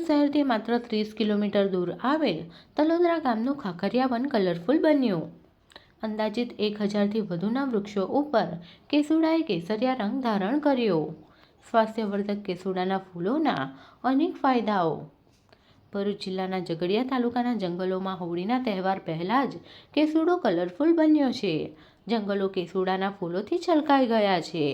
શહેરથી માત્ર 30 કિલોમીટર દૂર આવેલ તલોદરા ગામનું ખાખરિયા વન કલરફુલ બન્યું. અંદાજિત 1000થી વધુના વૃક્ષો ઉપર કેસુડાએ કેસરિયા રંગ ધારણ કર્યો. સ્વાસ્થ્યવર્ધક કેસુડાના ફૂલોના અનેક ફાયદાઓ. ભરૂચ જિલ્લાના ઝઘડિયા તાલુકાના જંગલોમાં હોળીના તહેવાર પહેલાં જ કેસુડો કલરફુલ બન્યો છે. જંગલો કેસુડાના ફૂલોથી છલકાઈ ગયા છે.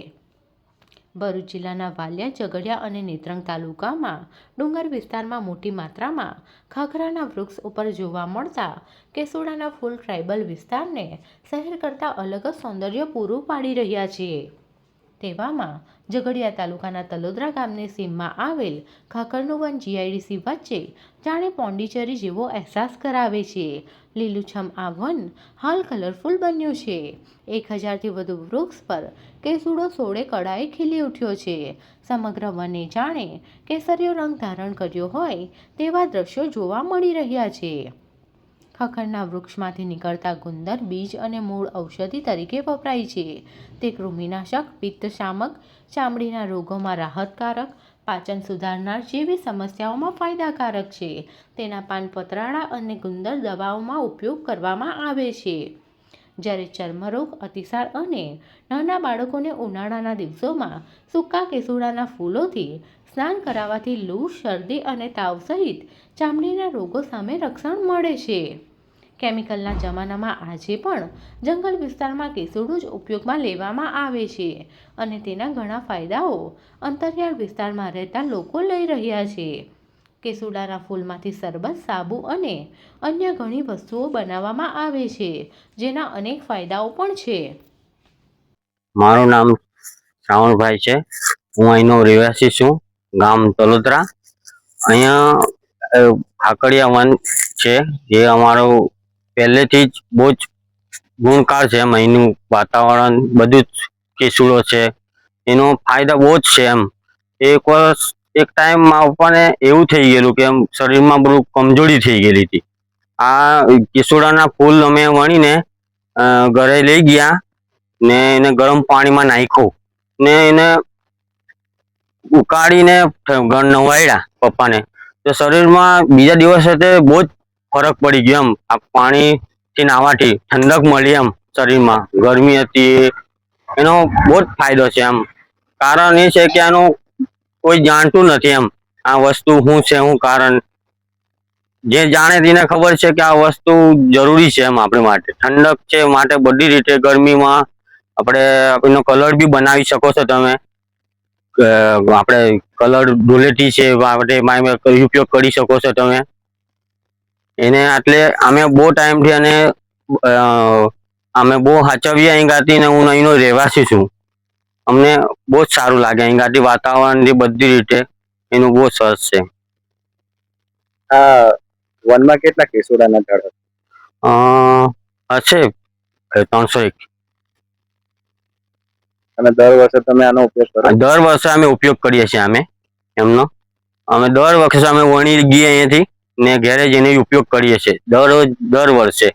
ભરૂચ જિલ્લાના વાલિયા, ઝઘડિયા અને નેત્રંગ તાલુકામાં ડુંગર વિસ્તારમાં મોટી માત્રામાં ખાખરાના વૃક્ષ ઉપર જોવા મળતા કેસુડાના ફૂલ ટ્રાઇબલ વિસ્તારને શહેર કરતાં અલગ જ સૌંદર્ય પૂરું પાડી રહ્યા છે. તેવામાં ઝઘડિયા તાલુકાના તલોદરા ગામની સીમમાં આવેલ ખાખરનું વન જીઆઈડીસી વચ્ચે જાણે પોંડિચેરી જેવો અહેસાસ કરાવે છે. લીલુંછમ આ વન હાલ કલરફુલ બન્યું છે. 1000થી વધુ વૃક્ષ પર કેસુડો સોળે કળાએ ખીલી ઉઠ્યો છે. સમગ્ર વને જાણે કેસરિયો રંગ ધારણ કર્યો હોય તેવા દ્રશ્યો જોવા મળી રહ્યા છે. ખાખરના વૃક્ષમાંથી નીકળતા ગુંદર, બીજ અને મૂળ ઔષધિ તરીકે વપરાય છે. તે કૃમિનાશક, પિત્તશામક, ચામડીના રોગોમાં રાહતકારક, પાચન સુધારનાર જેવી સમસ્યાઓમાં ફાયદાકારક છે. તેના પાન પતરાળા અને ગુંદર દવાઓમાં ઉપયોગ કરવામાં આવે છે. જ્યારે ચર્મરોગ, અતિસાર અને નાના બાળકોને ઉનાળાના દિવસોમાં સૂકા કેસુડાના ફૂલોથી સ્નાન કરાવવાથી લૂ, શરદી અને તાવ સહિત ચામડીના રોગો સામે રક્ષણ મળે છે. કેમિકલના જમાનામાં આજે પણ જંગલ વિસ્તારમાં કેસુડું જ ઉપયોગમાં લેવામાં આવે છે અને તેના ઘણા ફાયદાઓ અંતરિયાળ વિસ્તારમાં રહેતા લોકો લઈ રહ્યા છે. કેસુડાના ફૂલમાંથી શરબત, સાબુ અને અન્ય ઘણી વસ્તુઓ બનાવવામાં આવે છે, જેના અનેક ફાયદાઓ પણ છે. મારું નામ શ્રાવણભાઈ છે. હું અહીંનો રહેવાસી છું, ગામ તલોદરા. અહીંયા ખાખરિયા વન છે, જે અમારો પહેલેથી જ બહુ જ ગુણકાર છે. અહીંનું વાતાવરણ બધું જ કેસુડો છે, એનો ફાયદા બહુ જ છે. એક ટાઈમમાં પણ એવું થઈ ગયેલું કે શરીરમાં બધું કમજોરી થઈ ગયેલી હતી. આ કેસુડાના ફૂલ અમે વણીને ઘરે લઈ ગયા ને એને ગરમ પાણીમાં નાખ્યું ને એને ઉકાળીને નવાડ્યા પપ્પાને, તો શરીરમાં બીજા દિવસે બહુ જ ફરક પડી ગયો. આ પાણીથી નાહવાથી ઠંડક મળી શરીરમાં. ગરમી હતી એનો બહુ જ ફાયદો છે. કારણ એ છે કે આનું કોઈ જાણતું નથી આ વસ્તુ શું છે, શું કારણ. જે જાણે તેને ખબર છે કે આ વસ્તુ જરૂરી છે આપણી માટે. ઠંડક છે માટે બધી રીતે ગરમીમાં એનો કલર બી બનાવી શકો છો તમે. આપણે કલર ધૂળેટી છે ઉપયોગ કરી શકો છો તમે એને. એટલે અમે બહુ ટાઈમથી અમે બહુ સાચવીએ અહીં ગાતી, ને હું અહીંનો રહેવાસી છું. અમને બહુ જ સારું લાગે અહીં ગાતી. વાતાવરણ બધી રીતે એનું બહુ સરસ છે. આ વનમાં કેટલા કેસુડાના ઝાડ હશે 301. અને દર વર્ષે તમે આનો ઉપયોગ કરો? દર વર્ષે અમે ઉપયોગ કરીએ છીએ. અમે દર વર્ષે અમે વણી ગઈએ અહીંયાથી ને ઘરે જઈને ઉપયોગ કરીએ છીએ દર વર્ષે.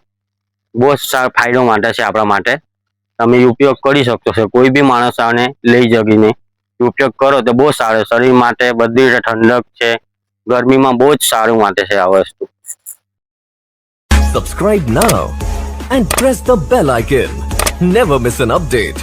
બહુ સારો ફાયદો માટે છે આપણા માટે. તમે ઉપયોગ કરી શકતો છો. કોઈ બી માણસ આને લઈ જઈને ઉપયોગ કરો તો બહુ સારું. શરીર માટે બધી રીતે ઠંડક છે. ગરમીમાં બહુ જ સારું માટે છે આ વસ્તુ. Subscribe now and press the bell icon. Never miss an update.